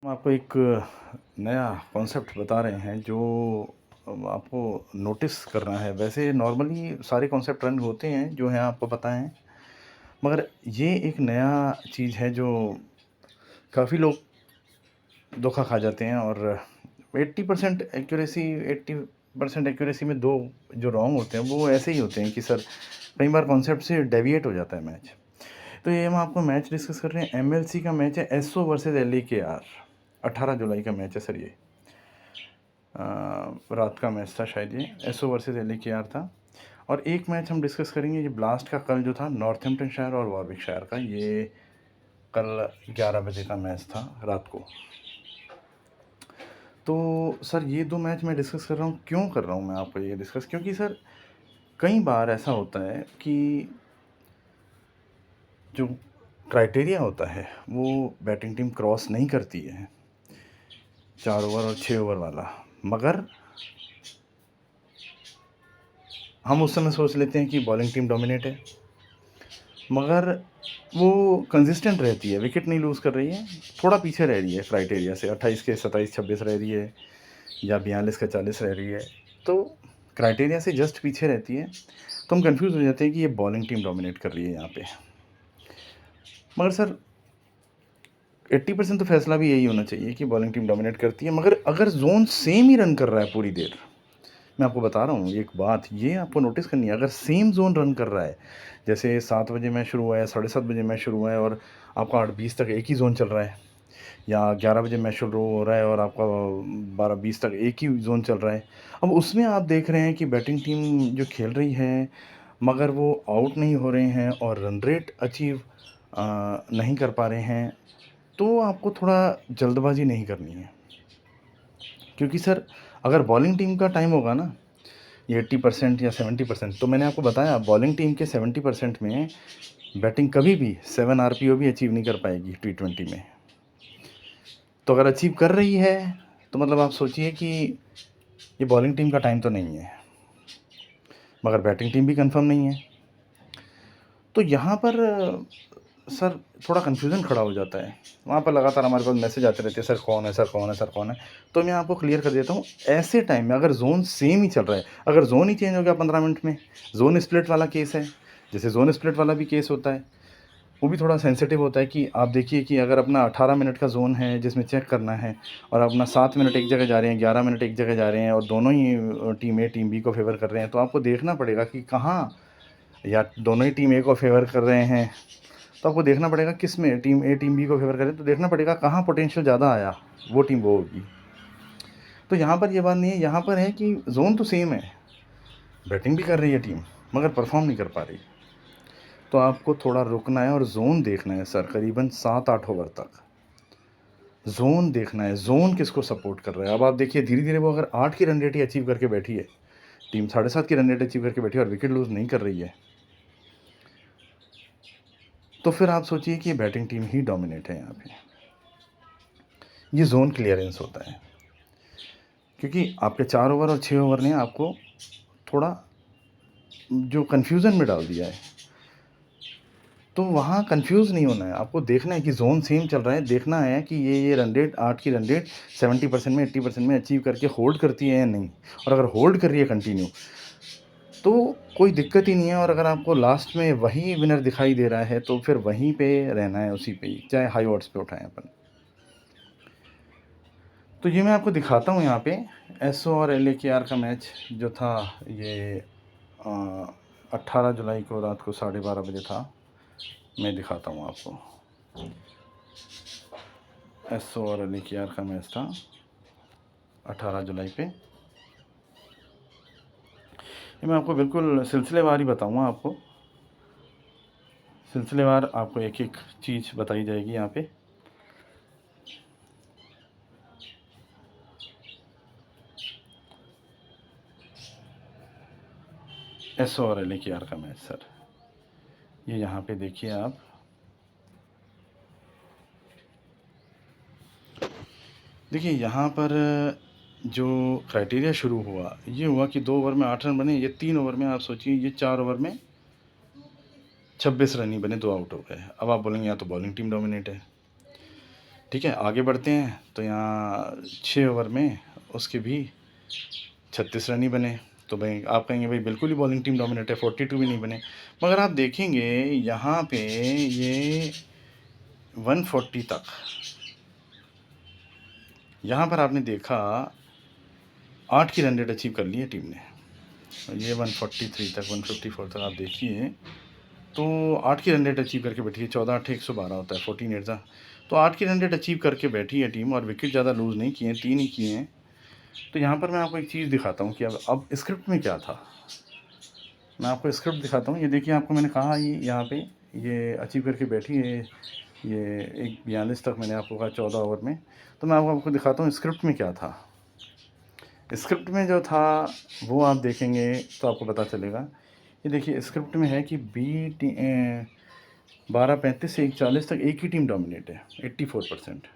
हम आपको एक नया कॉन्सेप्ट बता रहे हैं जो आपको नोटिस करना है। वैसे नॉर्मली सारे कॉन्सेप्ट रन होते हैं जो हैं आपको पता हैं, मगर ये एक नया चीज़ है जो काफ़ी लोग धोखा खा जाते हैं। और 80% एक्यूरेसी 80% एक्यूरेसी में दो जो रॉन्ग होते हैं वो ऐसे ही होते हैं कि सर कई बार कॉन्सेप्ट से डेविएट हो जाता है मैच। तो ये हम आपको मैच डिस्कस कर रहे हैं। एमएलसी का मैच है, एसओ वर्सेस एलईकेआर। 18 जुलाई का मैच है सर ये। रात का मैच था शायद, ये एसओ वर्सेस एलईकेआर था। और एक मैच हम डिस्कस करेंगे ये ब्लास्ट का, कल जो था नॉर्थहैम्पटनशायर और वॉरविकशायर का, ये कल 11 बजे का मैच था रात को। तो सर ये दो मैच मैं डिस्कस कर रहा हूँ। क्यों कर रहा हूँ मैं आपको ये डिस्कस? क्योंकि सर कई बार ऐसा होता है कि जो क्राइटेरिया होता है वो बैटिंग टीम क्रॉस नहीं करती है, 4 ओवर और 6 ओवर वाला, मगर हम उस समय सोच लेते हैं कि बॉलिंग टीम डोमिनेट है, मगर वो कंसिस्टेंट रहती है, विकेट नहीं लूज़ कर रही है, थोड़ा पीछे रह रही है क्राइटेरिया से, 28 के 27 26 रह रही है या 42 का 40 रह रही है, तो क्राइटेरिया से जस्ट पीछे रहती है। तो हम कंफ्यूज हो जाते हैं कि ये बॉलिंग टीम डोमिनेट कर रही है यहाँ पे। मगर सर 80% तो फैसला भी यही होना चाहिए कि बॉलिंग टीम डोमिनेट करती है। मगर अगर जोन सेम ही रन कर रहा है पूरी देर, मैं आपको बता रहा हूँ एक बात, ये आपको नोटिस करनी है। अगर सेम जोन रन कर रहा है, जैसे 7 बजे मैच शुरू हुआ है, 7:30 बजे मैच शुरू हुआ है और आपका 8:20 तक एक ही जोन चल रहा है, या 11 बजे मैच शुरू हो रहा है और आपका 12:20 तक एक ही जोन चल रहा है। अब उसमें आप देख रहे हैं कि बैटिंग टीम जो खेल रही है, मगर वो आउट नहीं हो रहे हैं और रन रेट अचीव नहीं कर पा रहे हैं, तो आपको थोड़ा जल्दबाजी नहीं करनी है। क्योंकि सर अगर बॉलिंग टीम का टाइम होगा ना, ये 80% या 70%, तो मैंने आपको बताया बॉलिंग टीम के 70% में बैटिंग कभी भी 7 आरपीओ भी अचीव नहीं कर पाएगी T20 में। तो अगर अचीव कर रही है तो मतलब आप सोचिए कि ये बॉलिंग टीम का टाइम तो नहीं है, मगर बैटिंग टीम भी कंफर्म नहीं है। तो यहाँ पर सर थोड़ा कन्फ्यूज़न खड़ा हो जाता है। वहाँ पर लगातार हमारे पास मैसेज आते रहते हैं, सर कौन है, सर कौन है, सर कौन है। तो मैं आपको क्लियर कर देता हूँ, ऐसे टाइम में अगर जोन सेम ही चल रहा है, अगर जोन ही चेंज हो गया 15 मिनट में, जोन स्प्लिट वाला केस है, जैसे जोन स्प्लिट वाला भी केस होता है, वो भी थोड़ा सेंसिटिव होता है कि आप देखिए कि अगर अपना 18 मिनट का जोन है जिसमें चेक करना है, और अपना 7 मिनट एक जगह जा रहे हैं, 11 मिनट एक जगह जा रहे हैं, और दोनों ही टीम ए टीम बी को फेवर कर रहे हैं, तो आपको देखना पड़ेगा कि कहाँ, या दोनों ही टीम ए को फेवर कर रहे हैं, तो आपको देखना पड़ेगा किस में टीम ए टीम बी को फेवर करे, तो देखना पड़ेगा कहाँ पोटेंशियल ज़्यादा आया, वो टीम वो होगी। तो यहाँ पर ये बात नहीं है, यहाँ पर है कि जोन तो सेम है, बैटिंग भी कर रही है टीम, मगर परफॉर्म नहीं कर पा रही। तो आपको थोड़ा रुकना है और जोन देखना है सर, करीबन 7-8 ओवर तक जोन देखना है, जोन किसको सपोर्ट कर रहा है। अब आप देखिए धीरे धीरे वो अगर 8 की रन रेट ही अचीव करके बैठी है, टीम 7.5 की रन रेट अचीव करके बैठी है और विकेट लूज़ नहीं कर रही है, तो फिर आप सोचिए कि बैटिंग टीम ही डोमिनेट है यहाँ पे। ये जोन क्लियरेंस होता है, क्योंकि आपके 4 ओवर और 6 ओवर ने आपको थोड़ा जो कन्फ्यूज़न में डाल दिया है। तो वहाँ कंफ्यूज नहीं होना है, आपको देखना है कि जोन सेम चल रहा है, देखना है कि ये रन रेट 8 की रन रेट 70% में 80% में अचीव करके होल्ड करती है या नहीं। और अगर होल्ड कर रही है कंटिन्यू, तो कोई दिक्कत ही नहीं है। और अगर आपको लास्ट में वही विनर दिखाई दे रहा है, तो फिर वहीं पे रहना है, उसी पे ही, चाहे हाई ऑड्स पे उठाएं अपन। तो ये मैं आपको दिखाता हूँ यहाँ पे एसओ और एलएकेआर का मैच जो था, ये 18 जुलाई को रात को 12:30 बजे था। मैं दिखाता हूँ आपको, एसओ और एलएकेआर का मैच था 18 जुलाई पे। ये मैं आपको बिल्कुल सिलसिलेवार ही बताऊँगा, आपको सिलसिलेवार आपको एक एक चीज़ बताई जाएगी यहाँ पे। एसओ और एलएकेआर का मैच सर, ये यहाँ पे देखिए आप, देखिए यहाँ पर जो क्राइटेरिया शुरू हुआ, ये हुआ कि 2 ओवर में 8 रन बने, ये 3 ओवर में आप सोचिए ये 4 ओवर में 26 रन ही बने, 2 आउट हो गए। अब आप बोलेंगे या तो बॉलिंग टीम डोमिनेट है, ठीक है, आगे बढ़ते हैं तो यहाँ 6 ओवर में उसके भी 36 रन ही बने। तो भाई आप कहेंगे भाई बिल्कुल ही बॉलिंग टीम डोमिनेट है, 42 भी नहीं बने। मगर आप देखेंगे यहाँ पे ये 140 तक, यहाँ पर आपने देखा 8 की रन रेट अचीव कर ली है टीम ने। ये 143 तक, 154 तक आप देखिए, तो 8 की रन रेट अचीव करके बैठी है। 14 8 112 होता है, 14 8 तो 8 की रन रेट अचीव करके बैठी है टीम, और विकेट ज़्यादा लूज़ नहीं किए हैं, 3 ही किए हैं। तो यहाँ पर मैं आपको एक चीज़ दिखाता हूँ कि अब स्क्रिप्ट में क्या था। मैं आपको स्क्रिप्ट दिखाता हूँ। ये देखिए, आपको मैंने कहा ये यहाँ पे ये अचीव करके बैठी है, ये 1 42 तक मैंने आपको कहा 14 ओवर में। तो मैं आपको दिखाता हूँ स्क्रिप्ट में क्या था। स्क्रिप्ट में जो था वो आप देखेंगे तो आपको पता चलेगा। ये देखिए स्क्रिप्ट में है कि 12:35 से 1:40 तक एक ही टीम डोमिनेट है, 84%।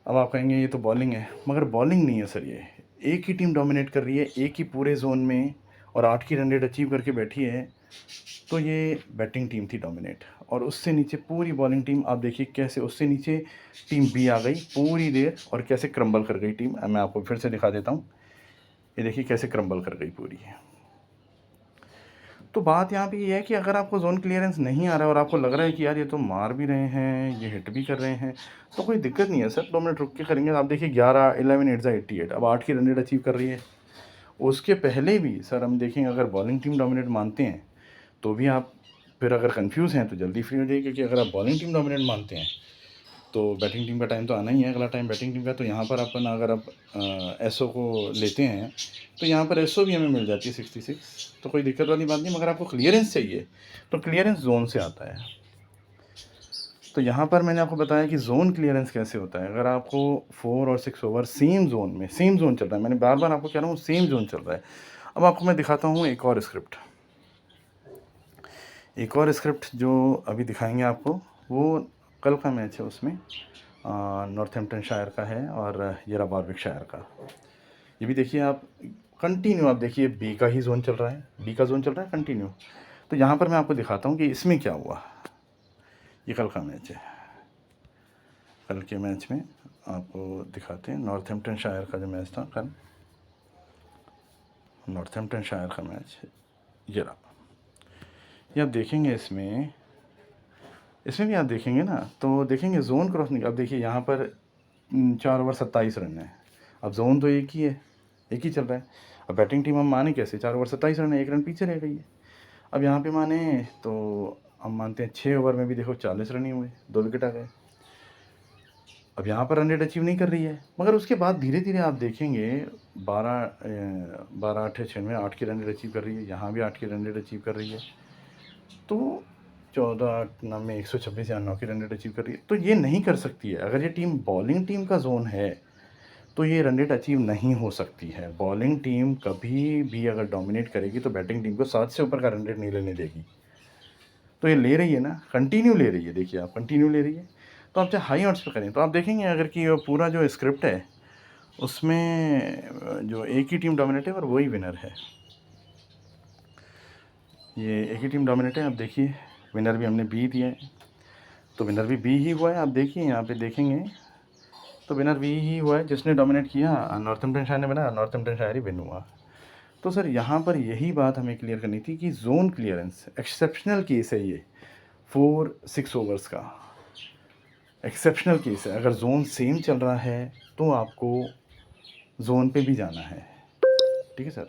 अब आप कहेंगे ये तो बॉलिंग है, मगर बॉलिंग नहीं है सर, ये एक ही टीम डोमिनेट कर रही है, एक ही पूरे जोन में, और 8 की रन रेट अचीव करके बैठी है। तो ये बैटिंग टीम थी डोमिनेट, और उससे नीचे पूरी बॉलिंग टीम। आप देखिए कैसे उससे नीचे टीम बी आ गई पूरी देर, और कैसे क्रम्बल कर गई टीम। मैं आपको फिर से दिखा देता हूँ। ये देखिए कैसे क्रम्बल कर गई पूरी। तो बात यहाँ पे ये है कि अगर आपको जोन क्लियरेंस नहीं आ रहा है और आपको लग रहा है कि यार ये तो मार भी रहे हैं, ये हिट भी कर रहे हैं, तो कोई दिक्कत नहीं है सर, 2 मिनट रुक के करेंगे। आप देखिए 11 11 8 88, अब 8 की रन रेट अचीव कर रही है। उसके पहले भी सर हम देखेंगे, अगर बॉलिंग टीम डोमिनेट मानते हैं तो भी आप फिर अगर कन्फ्यूज़ हैं तो जल्दी फ्री हो जाइए, क्योंकि अगर आप बॉलिंग टीम डोमिनेट मानते हैं तो बैटिंग टीम का टाइम तो आना ही है, अगला टाइम बैटिंग टीम का। तो यहाँ पर अपन अगर आप एसओ को लेते हैं तो यहाँ पर एसओ भी हमें मिल जाती है 66, तो कोई दिक्कत वाली बात नहीं। मगर आपको क्लियरेंस चाहिए तो क्लियरेंस जोन से आता है। तो यहाँ पर मैंने आपको बताया कि जोन क्लियरेंस कैसे होता है। अगर आपको 4 और 6 ओवर सेम जोन में, सेम जोन चल रहा है, मैंने बार बार आपको कह रहा हूँ सेम जोन चल रहा है। अब आपको मैं दिखाता हूँ एक और स्क्रिप्ट, जो अभी दिखाएंगे आपको। वो कल का मैच है, उसमें नॉर्थहैम्पटनशायर का है और ये रहा वॉरविकशायर का। ये भी देखिए आप, कंटिन्यू आप देखिए बी का ही जोन चल रहा है, बी का जोन चल रहा है कंटिन्यू। तो यहाँ पर मैं आपको दिखाता हूँ कि इसमें क्या हुआ। ये कल का मैच है, कल के मैच में आपको दिखाते हैं। नॉर्थहैम्पटनशायर का जो मैच था कल, नॉर्थहैम्पटनशायर का मैच ये रहा। ये आप देखेंगे इसमें भी आप देखेंगे ना, तो देखेंगे जोन क्रॉस नहीं। अब देखिए यहाँ पर 4 ओवर 27 रन है। अब जोन तो एक ही है, एक ही चल रहा है। अब बैटिंग टीम हम माने कैसे, 4 ओवर 27 रन है, 1 रन पीछे रह गई है। अब यहाँ पे माने तो हम मानते हैं 6 ओवर में भी देखो 40 रन ही हुए, 2 विकेट आ गए। अब यहाँ पर रन रेट अचीव नहीं कर रही है, मगर उसके बाद धीरे धीरे आप देखेंगे 12 8 6 में 8 की रन रेट अचीव कर रही है, यहाँ भी 8 की रन रेट अचीव कर रही है। तो 14 8 9 में 126 या 9 की रन रेट अचीव कर रही है। तो ये नहीं कर सकती है। अगर ये टीम बॉलिंग टीम का जोन है तो ये रन रेट अचीव नहीं हो सकती है। बॉलिंग टीम कभी भी अगर डोमिनेट करेगी तो बैटिंग टीम को 7 से ऊपर का रन रेट नहीं लेने देगी। तो ये ले रही है ना, कंटिन्यू ले रही है। देखिए आप, कंटिन्यू ले रही है। तो आप चाहे हाई ऑड्स पे करें तो आप देखेंगे अगर कि पूरा जो स्क्रिप्ट है उसमें जो एक ही टीम डोमिनेट है और वही विनर है। ये एक ही टीम डोमिनेट है। आप देखिए विनर भी हमने बी दिया है, तो विनर भी बी ही हुआ है। आप देखिए यहाँ पे देखेंगे तो विनर बी ही हुआ है, जिसने डोमिनेट किया नॉर्थहैम्पटनशायर ने बना, नॉर्थहैम्पटनशायर ही विन हुआ। तो सर यहाँ पर यही बात हमें क्लियर करनी थी कि जोन क्लियरेंस एक्सेप्शनल केस है। ये 4 6 ओवर्स का एक्सेप्शनल केस है। अगर जोन सेम चल रहा है तो आपको जोन पे भी जाना है। ठीक है सर।